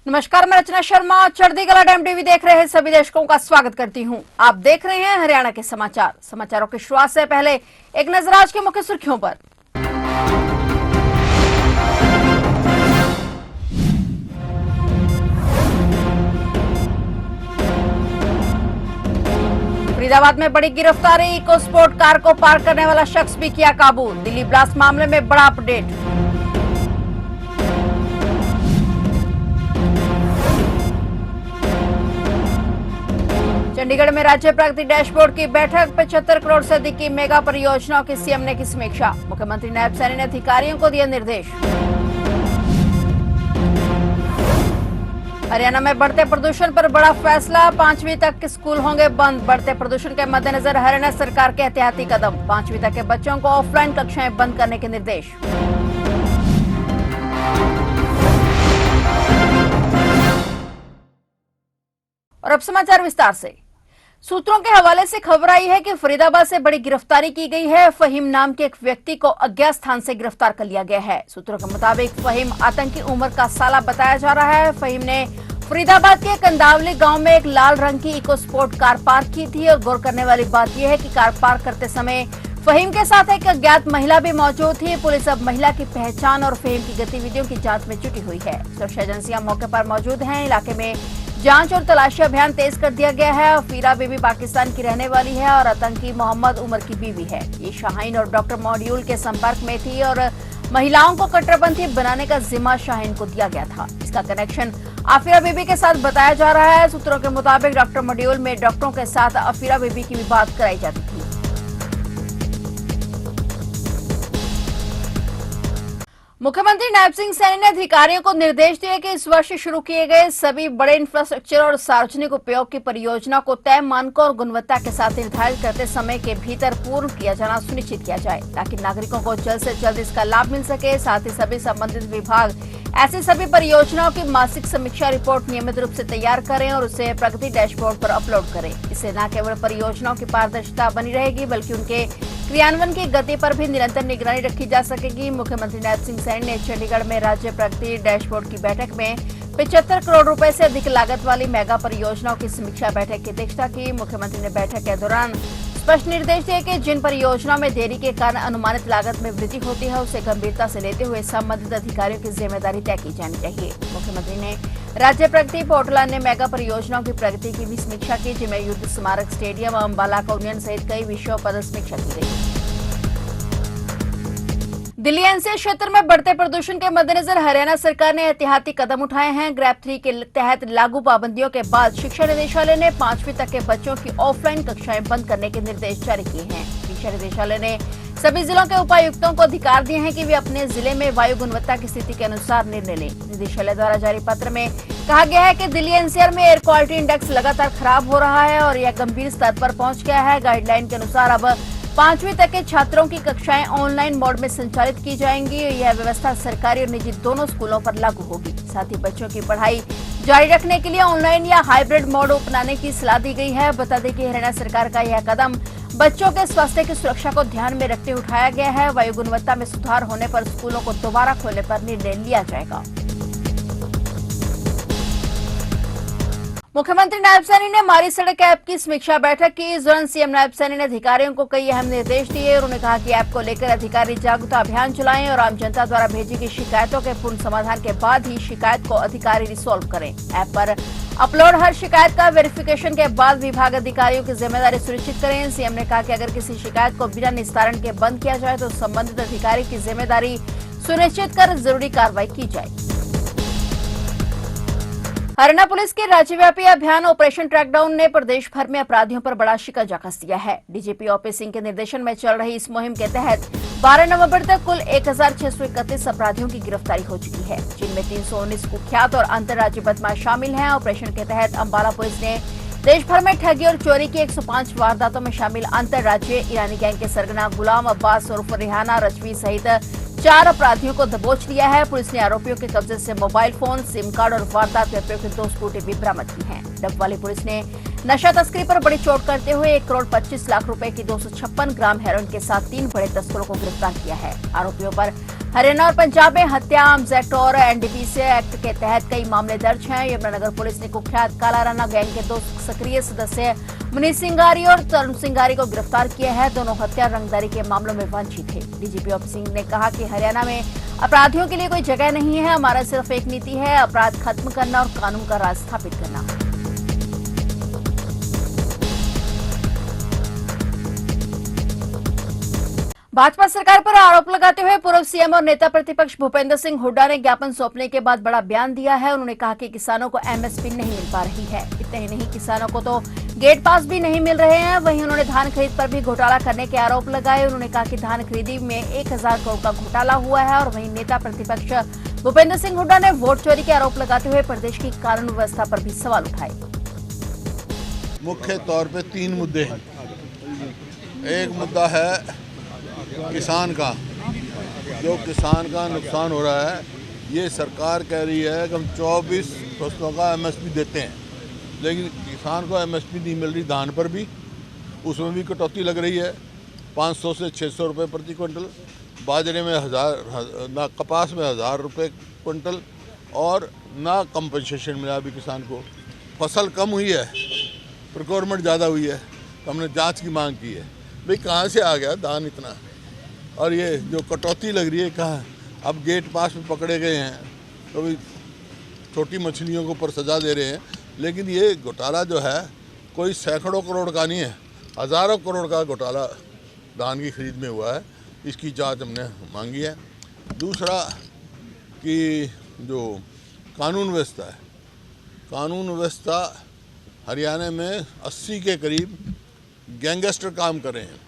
नमस्कार, मैं रचना शर्मा चढ़ती कला टाइम टीवी देख रहे हैं सभी दर्शकों का स्वागत करती हूं। आप देख रहे हैं हरियाणा के समाचार। समाचारों की शुरुआत से पहले एक नजर आज की मुख्य सुर्खियों पर। फरीदाबाद में बड़ी गिरफ्तारी, इको स्पोर्ट कार को पार्क करने वाला शख्स भी किया काबू। दिल्ली ब्लास्ट मामले में बड़ा अपडेट। चंडीगढ़ में राज्य प्रगति डैशबोर्ड की बैठक, 75 करोड़ से अधिक की मेगा परियोजनाओं की सीएम ने की समीक्षा। मुख्यमंत्री नायब सैनी ने अधिकारियों को दिए निर्देश। हरियाणा में बढ़ते प्रदूषण पर बड़ा फैसला, 5वीं तक के स्कूल होंगे बंद। बढ़ते प्रदूषण के मद्देनजर हरियाणा सरकार के एहतियाती कदम, 5वीं तक के बच्चों को ऑफलाइन कक्षाएं बंद करने के निर्देश। और अब समाचार विस्तार से। सूत्रों के हवाले से खबर आई है कि फरीदाबाद से बड़ी गिरफ्तारी की गई है। फहीम नाम के एक व्यक्ति को अज्ञात स्थान से गिरफ्तार कर लिया गया है। सूत्रों के मुताबिक फहीम आतंकी उम्र का साला बताया जा रहा है। फहीम ने फरीदाबाद के कंदावली गांव में एक लाल रंग की इको स्पोर्ट कार पार्क की थी। और गौर करने वाली बात यह है कि कार पार्क करते समय फहीम के साथ एक अज्ञात महिला भी मौजूद थी। पुलिस अब महिला की पहचान और फहीम की गतिविधियों की जाँच में जुटी हुई है। सुरक्षा एजेंसियां मौके पर मौजूद हैं। इलाके में जांच और तलाशी अभियान तेज कर दिया गया है। फीरा बीबी पाकिस्तान की रहने वाली है और आतंकी मोहम्मद उमर की बीवी है। ये शाहीन और डॉक्टर मॉड्यूल के संपर्क में थी और महिलाओं को कट्टरपंथी बनाने का जिम्मा शाहीन को दिया गया था। इसका कनेक्शन आफिरा बीबी के साथ बताया जा रहा है। सूत्रों के मुताबिक डॉक्टर मॉड्यूल में डॉक्टरों के साथ आफिरा बीबी की भी बात कराई जाती थी। मुख्यमंत्री नायब सिंह सैनी ने अधिकारियों को निर्देश दिए कि इस वर्ष शुरू किए गए सभी बड़े इंफ्रास्ट्रक्चर और सार्वजनिक उपयोग की परियोजना को तय मानकों और गुणवत्ता के साथ निर्धारित करते समय के भीतर पूर्ण किया जाना सुनिश्चित किया जाए, ताकि नागरिकों को जल्द से जल्द इसका लाभ मिल सके। साथ ही सभी संबंधित विभाग ऐसी सभी परियोजनाओं की मासिक समीक्षा रिपोर्ट नियमित रूप से तैयार करें और उसे प्रगति डैशबोर्ड पर अपलोड करें। इससे न केवल परियोजनाओं की पारदर्शिता बनी रहेगी, बल्कि उनके क्रियान्वयन की गति पर भी निरंतर निगरानी रखी जा सकेगी। मुख्यमंत्री नायब सिंह सैनी ने चंडीगढ़ में राज्य प्रगति डैशबोर्ड की बैठक में 75 करोड़ रुपए से अधिक लागत वाली मेगा परियोजनाओं की समीक्षा बैठक की अध्यक्षता की। मुख्यमंत्री ने बैठक के दौरान स्पष्ट निर्देश दिए कि जिन परियोजनाओं में देरी के कारण अनुमानित लागत में वृद्धि होती है, उसे गंभीरता से लेते हुए संबंधित अधिकारियों की जिम्मेदारी तय की जानी चाहिए। मुख्यमंत्री ने राज्य प्रगति पोर्टल अन्य मेगा परियोजनाओं की प्रगति की भी समीक्षा की, जिनमें युद्ध स्मारक स्टेडियम, अम्बाला का उन्नयन सहित कई विषयों पर समीक्षा की गई। दिल्ली एनसीआर क्षेत्र में बढ़ते प्रदूषण के मद्देनजर हरियाणा सरकार ने एहतियाती कदम उठाए हैं। ग्रैप 3 के तहत लागू पाबंदियों के बाद शिक्षा निदेशालय ने 5वीं तक के बच्चों की ऑफलाइन कक्षाएं बंद करने के निर्देश जारी किए हैं। शिक्षा निदेशालय ने सभी जिलों के उपायुक्तों को अधिकार दिए हैं कि वे अपने जिले में वायु गुणवत्ता की स्थिति के अनुसार निर्णय लें। निदेशालय द्वारा जारी पत्र में कहा गया है कि दिल्ली एनसीआर में एयर क्वालिटी इंडेक्स लगातार खराब हो रहा है और यह गंभीर स्तर पर पहुंच गया है। गाइडलाइन के अनुसार अब 5वीं तक के छात्रों की कक्षाएं ऑनलाइन मोड में संचालित की जाएंगी। यह व्यवस्था सरकारी और निजी दोनों स्कूलों पर लागू होगी। साथ ही बच्चों की पढ़ाई जारी रखने के लिए ऑनलाइन या हाइब्रिड मोड अपनाने की सलाह दी गई है। बता दें कि हरियाणा सरकार का यह कदम बच्चों के स्वास्थ्य की सुरक्षा को ध्यान में रखते उठाया गया है। वायु गुणवत्ता में सुधार होने पर स्कूलों को दोबारा खोलने पर निर्णय लिया जाएगा। मुख्यमंत्री नायब सैनी ने मारी सड़क ऐप की समीक्षा बैठक की। इस दौरान सीएम नायब सैनी ने अधिकारियों को कई अहम निर्देश दिए और उन्होंने कहा कि ऐप को लेकर अधिकारी जागरूकता अभियान चलाएं और आम जनता द्वारा भेजी गई शिकायतों के पूर्ण समाधान के बाद ही शिकायत को अधिकारी रिसॉल्व करें। ऐप पर अपलोड हर शिकायत का वेरिफिकेशन के बाद विभाग अधिकारियों की जिम्मेदारी सुनिश्चित करें। सीएम ने कहा कि अगर किसी शिकायत को बिना निस्तारण के बंद किया जाए तो संबंधित अधिकारी की जिम्मेदारी सुनिश्चित कर जरूरी कार्रवाई की जाए। हरियाणा पुलिस के राज्यव्यापी अभियान ऑपरेशन ट्रैकडाउन ने प्रदेश भर में अपराधियों पर बड़ा शिकंजा कस दिया है। डीजीपी ओपी सिंह के निर्देशन में चल रही इस मुहिम के तहत 12 नवंबर तक कुल 1631 अपराधियों की गिरफ्तारी हो चुकी है, जिनमें 319 कुख्यात और अंतर्राज्यीय बदमाश शामिल हैं। ऑपरेशन के तहत अम्बाला पुलिस ने देश भर में ठगी और चोरी की 105 वारदातों में शामिल अंतर्राज्यीय ईरानी गैंग के सरगना गुलाम अब्बास उर्फ रिहाना रजवी सहित 4 अपराधियों को दबोच लिया है। पुलिस ने आरोपियों के कब्जे से मोबाइल फोन, सिम कार्ड और वारदात में उपयोग की 2 स्कूटी भी बरामद की हैं। डबवाली पुलिस ने नशा तस्करी पर बड़ी चोट करते हुए 1 करोड़ 25 लाख रुपए की 256 ग्राम हेरोइन के साथ 3 बड़े तस्करों को गिरफ्तार किया है। आरोपियों पर हरियाणा और पंजाब में हत्या आर्म्स एक्ट और एनडीपीसी एक्ट के तहत कई मामले दर्ज हैं। यमुनानगर पुलिस ने कुख्यात काला राणा गैंग के 2 सक्रिय सदस्य मुनीष सिंगारी और तरुण सिंगारी को गिरफ्तार किया है। दोनों हत्या रंगदारी के मामलों में वांछित थे। डीजीपी ओपी सिंह ने कहा कि हरियाणा में अपराधियों के लिए कोई जगह नहीं है। हमारा सिर्फ एक नीति है, अपराध खत्म करना और कानून का राज स्थापित करना। भाजपा सरकार पर आरोप लगाते हुए पूर्व सीएम और नेता प्रतिपक्ष भूपेंद्र सिंह हुड्डा ने ज्ञापन सौंपने के बाद बड़ा बयान दिया है। उन्होंने कहा कि किसानों को एमएसपी नहीं मिल पा रही है। इतने ही नहीं, किसानों को तो गेट पास भी नहीं मिल रहे हैं। वहीं उन्होंने धान खरीद पर भी घोटाला करने के आरोप लगाए। उन्होंने कहा कि धान खरीदी में 1000 करोड़ का घोटाला हुआ है। और वहीं नेता प्रतिपक्ष भूपेंद्र सिंह हुड्डा ने वोट चोरी के आरोप लगाते हुए प्रदेश की कानून व्यवस्था पर भी सवाल उठाए। मुख्य तौर पर 3 मुद्दे हैं। एक मुद्दा है किसान का, जो किसान का नुकसान हो रहा है। ये सरकार कह रही है कि हम 24 फसलों का एमएसपी देते हैं, लेकिन किसान को एमएसपी नहीं मिल रही। धान पर भी उसमें भी कटौती लग रही है, 500 से 600 रुपये प्रति क्विंटल। बाजरे में 1000, ना कपास में 1000 रुपये क्विंटल, और ना कंपनसेशन मिला अभी किसान को। फसल कम हुई है, प्रोक्योरमेंट ज़्यादा हुई है, तो हमने जांच की मांग की है, भाई कहाँ से आ गया धान इतना। और ये जो कटौती लग रही है, कहाँ अब गेट पास में पकड़े गए हैं तो भी छोटी मछलियों के ऊपर सजा दे रहे हैं। लेकिन ये घोटाला जो है कोई सैकड़ों करोड़ का नहीं है, हज़ारों करोड़ का घोटाला धान की खरीद में हुआ है। इसकी जांच हमने मांगी है। दूसरा कि जो कानून व्यवस्था है, कानून व्यवस्था हरियाणा में 80 के करीब गैंगस्टर काम कर रहे हैं,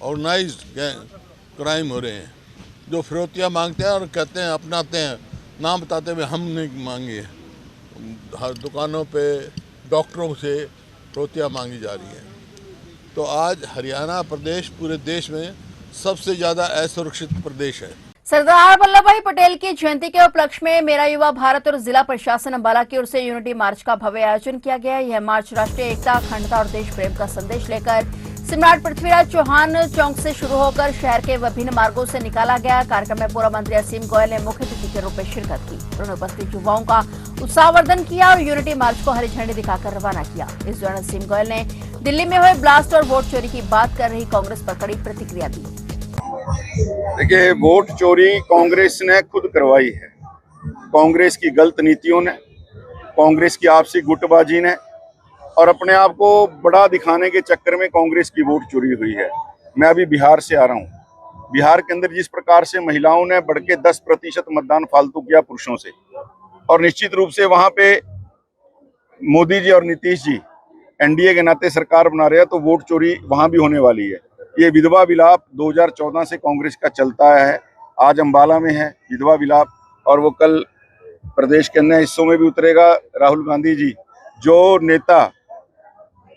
ऑर्गेनाइज्ड क्राइम हो रहे हैं, जो फिरौतियाँ मांगते हैं और कहते हैं, अपनाते हैं, नाम बताते हुए हम नहीं मांगे। हर दुकानों पे डॉक्टरों से फिरौतियाँ मांगी जा रही हैं। तो आज हरियाणा प्रदेश पूरे देश में सबसे ज़्यादा असुरक्षित प्रदेश है। सरदार वल्लभ भाई पटेल की जयंती के उपलक्ष्य में मेरा युवा भारत और जिला प्रशासन अंबाला की ओर से यूनिटी मार्च का भव्य आयोजन किया गया। यह मार्च राष्ट्रीय एकता, अखंडता और देश प्रेम का संदेश लेकर सम्राट पृथ्वीराज चौहान चौक से शुरू होकर शहर के विभिन्न मार्गों से निकाला गया। कार्यक्रम में पूर्व मंत्री असीम गोयल ने मुख्य अतिथि के रूप में शिरकत की। उन्होंने उपस्थित युवाओं का उत्साहवर्धन किया और यूनिटी मार्च को हरी झंडी दिखाकर रवाना किया। इस दौरान असीम गोयल ने दिल्ली में हुए ब्लास्ट और वोट चोरी की बात कर रही कांग्रेस पर कड़ी प्रतिक्रिया दी। देखिए, वोट चोरी कांग्रेस ने खुद करवाई है। कांग्रेस की गलत नीतियों ने, कांग्रेस की आपसी गुटबाजी ने, और अपने आप को बड़ा दिखाने के चक्कर में कांग्रेस की वोट चोरी हुई है। मैं अभी बिहार से आ रहा हूँ। बिहार के अंदर जिस प्रकार से महिलाओं ने बढ़ के 10% मतदान फालतू किया पुरुषों से, और निश्चित रूप से वहां पे मोदी जी और नीतीश जी एनडीए के नाते सरकार बना रहे हैं, तो वोट चोरी वहां भी होने वाली है। ये विधवा विलाप 2014 से कांग्रेस का चलता है। आज अंबाला में है विधवा विलाप, और वो कल प्रदेश के अन्य हिस्सों में भी उतरेगा। राहुल गांधी जी, जो नेता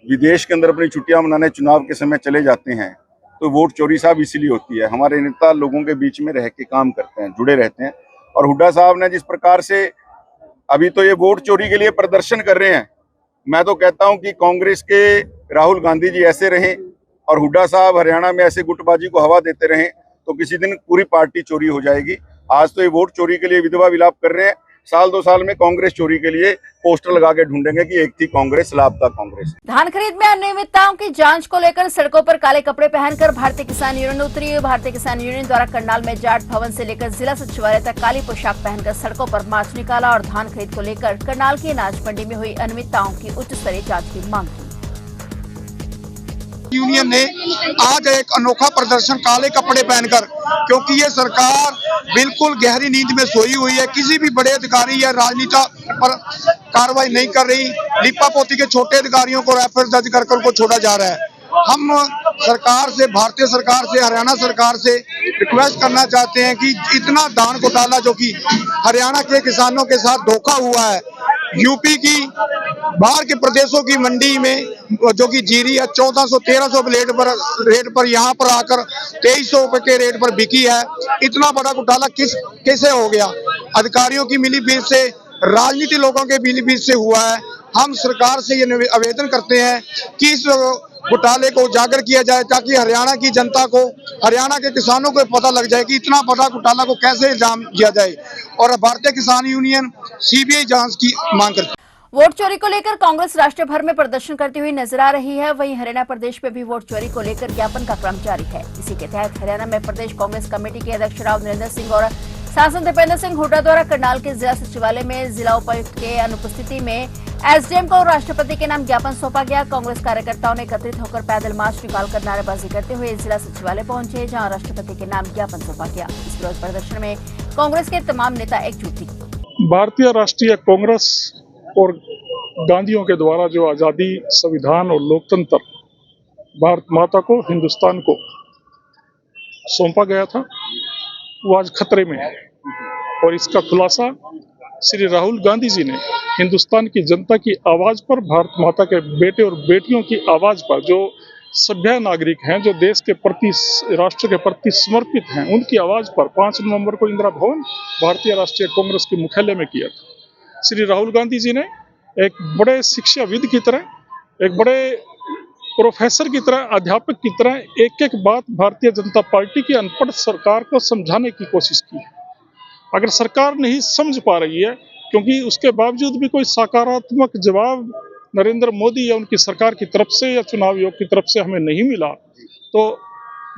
विदेश के अंदर अपनी छुट्टियां मनाने चुनाव के समय चले जाते हैं, तो वोट चोरी साहब इसीलिए होती है। हमारे नेता लोगों के बीच में रह के काम करते हैं, जुड़े रहते हैं। और हुड्डा साहब ने जिस प्रकार से अभी तो ये वोट चोरी के लिए प्रदर्शन कर रहे हैं, मैं तो कहता हूं कि कांग्रेस के राहुल गांधी जी ऐसे रहें और हुड्डा साहब हरियाणा में ऐसे गुटबाजी को हवा देते रहें, तो किसी दिन पूरी पार्टी चोरी हो जाएगी। आज तो ये वोट चोरी के लिए विधवा विलाप कर रहे हैं, साल 2 साल में कांग्रेस चोरी के लिए पोस्टर लगा के ढूंढेंगे कि एक थी कांग्रेस, लापता कांग्रेस। धान खरीद में अनियमितताओं की जांच को लेकर सड़कों पर काले कपड़े पहनकर भारतीय किसान यूनियन उतरी। भारतीय किसान यूनियन द्वारा करनाल में जाट भवन से लेकर जिला सचिवालय तक काली पोशाक पहनकर सड़कों पर मार्च निकाला और धान खरीद को लेकर करनाल की अनाज मंडी में हुई अनियमितताओं की उच्च स्तरीय जाँच की मांग की। यूनियन ने आज एक अनोखा प्रदर्शन काले कपड़े पहनकर, क्योंकि ये सरकार बिल्कुल गहरी नींद में सोई हुई है। किसी भी बड़े अधिकारी या राजनीति पर कार्रवाई नहीं कर रही। लिपा पोती के छोटे अधिकारियों को रेफर दर्ज कर उनको छोड़ा जा रहा है। हम सरकार से, भारतीय सरकार से, हरियाणा सरकार से रिक्वेस्ट करना चाहते हैं कि इतना धान घोटाला जो कि हरियाणा के किसानों के साथ धोखा हुआ है, यूपी की बाहर के प्रदेशों की मंडी में जो कि जीरी है 1400-1300 रेट पर यहाँ पर आकर 2300 रुपए के रेट पर बिकी है। इतना बड़ा घोटाला कैसे हो गया? अधिकारियों की मिली भगत से राजनीति लोगों के बीच से हुआ है। हम सरकार से ये आवेदन करते हैं कि इस घोटाले को उजागर किया जाए ताकि हरियाणा की जनता को, हरियाणा के किसानों को पता लग जाए कि इतना बड़ा घोटाला को कैसे इल्जाम किया जाए। और भारतीय किसान यूनियन सीबीआई जांच की मांग करती है। वोट चोरी को लेकर कांग्रेस राष्ट्र भर में प्रदर्शन करती हुई नजर आ रही है। वहीं हरियाणा प्रदेश में भी वोट चोरी को लेकर ज्ञापन का क्रम जारी है। इसी के तहत हरियाणा में प्रदेश कांग्रेस कमेटी के अध्यक्ष राव नरेंद्र सिंह और सांसद दीपेंद्र सिंह हुड्डा द्वारा करनाल के जिला सचिवालय में जिला उपायुक्त के अनुपस्थिति में एसडीएम को राष्ट्रपति के नाम ज्ञापन सौंपा गया। कांग्रेस कार्यकर्ताओं ने एकत्रित होकर पैदल मार्च निकालकर नारेबाजी करते हुए जिला सचिवालय पहुंचे, जहां राष्ट्रपति के नाम ज्ञापन सौंपा गया। इस विरोध प्रदर्शन में कांग्रेस के तमाम नेता एकजुट थे। भारतीय राष्ट्रीय कांग्रेस और गांधीयों के द्वारा जो आज़ादी, संविधान और लोकतंत्र भारत माता को, हिंदुस्तान को सौंपा गया था, वो आज खतरे में है। और इसका खुलासा श्री राहुल गांधी जी ने हिंदुस्तान की जनता की आवाज़ पर, भारत माता के बेटे और बेटियों की आवाज़ पर, जो सभ्य नागरिक हैं, जो देश के प्रति, राष्ट्र के प्रति समर्पित हैं, उनकी आवाज़ पर 5 नवंबर को इंदिरा भवन भारतीय राष्ट्रीय कांग्रेस के मुख्यालय में किया था। श्री राहुल गांधी जी ने एक बड़े शिक्षाविद की तरह, एक बड़े प्रोफेसर की तरह, अध्यापक की तरह एक एक बात भारतीय जनता पार्टी की अनपढ़ सरकार को समझाने की कोशिश की है। अगर सरकार नहीं समझ पा रही है, क्योंकि उसके बावजूद भी कोई सकारात्मक जवाब नरेंद्र मोदी या उनकी सरकार की तरफ से या चुनाव आयोग की तरफ से हमें नहीं मिला, तो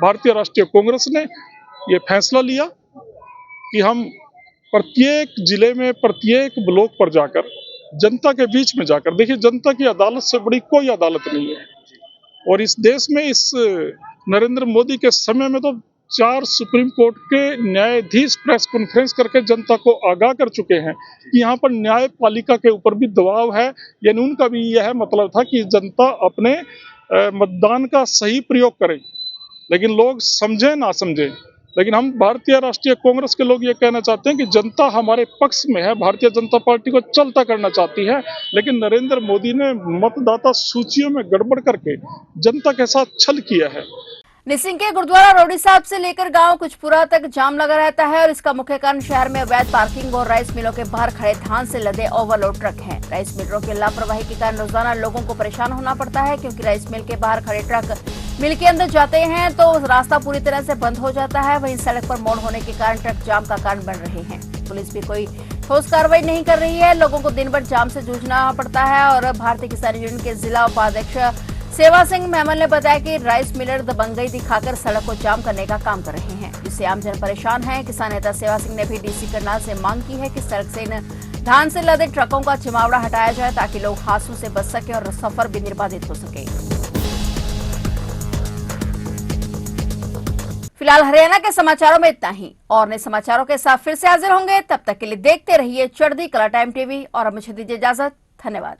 भारतीय राष्ट्रीय कांग्रेस ने ये फैसला लिया कि हम प्रत्येक जिले में, प्रत्येक ब्लॉक पर जाकर, जनता के बीच में जाकर, देखिए जनता की अदालत से बड़ी कोई अदालत नहीं है। और इस देश में, इस नरेंद्र मोदी के समय में तो 4 सुप्रीम कोर्ट के न्यायाधीश प्रेस कॉन्फ्रेंस करके जनता को आगाह कर चुके हैं कि यहाँ पर न्यायपालिका के ऊपर भी दबाव है। यानी उनका भी यह मतलब था कि जनता अपने मतदान का सही प्रयोग करे, लेकिन लोग समझे ना समझे। लेकिन हम भारतीय राष्ट्रीय कांग्रेस के लोग ये कहना चाहते हैं कि जनता हमारे पक्ष में है, भारतीय जनता पार्टी को चलता करना चाहती है, लेकिन नरेंद्र मोदी ने मतदाता सूचियों में गड़बड़ करके जनता के साथ छल किया है। निसिंग के गुरुद्वारा रोडी साहब से लेकर गांव कुछपुरा तक जाम लगा रहता है और इसका मुख्य कारण शहर में अवैध पार्किंग और राइस मिलों के बाहर खड़े धान से लदे ओवरलोड ट्रक हैं। राइस मिलरों के लापरवाही के कारण रोजाना लोगों को परेशान होना पड़ता है, क्योंकि राइस मिल के बाहर खड़े ट्रक मिल के अंदर जाते हैं तो रास्ता पूरी तरह से बंद हो जाता है। वहीं सड़क पर मोड़ होने के कारण ट्रक जाम का कारण बन रहे हैं। पुलिस भी कोई ठोस कार्रवाई नहीं कर रही है। लोगों को दिन भर जाम से जूझना पड़ता है। और भारतीय किसान यूनियन के जिला उपाध्यक्ष सेवा सिंह मेमन ने बताया कि राइस मिलर दबंगई दिखाकर सड़क को जाम करने का काम कर रहे हैं, जिससे आमजन परेशान है। किसान नेता सेवा सिंह ने भी डीसी करनाल से मांग की है कि सड़क से इन धान से लदे ट्रकों का चिमावड़ा हटाया जाए, ताकि लोग हादसों से बच सके और सफर भी निर्बाधित हो सके। फिलहाल हरियाणा के समाचारों में इतना ही। और नए समाचारों के साथ फिर से हाजिर होंगे। तब तक के लिए देखते रहिए चढ़ती कला टाइम टीवी और मुझे दीजिए इजाजत। धन्यवाद।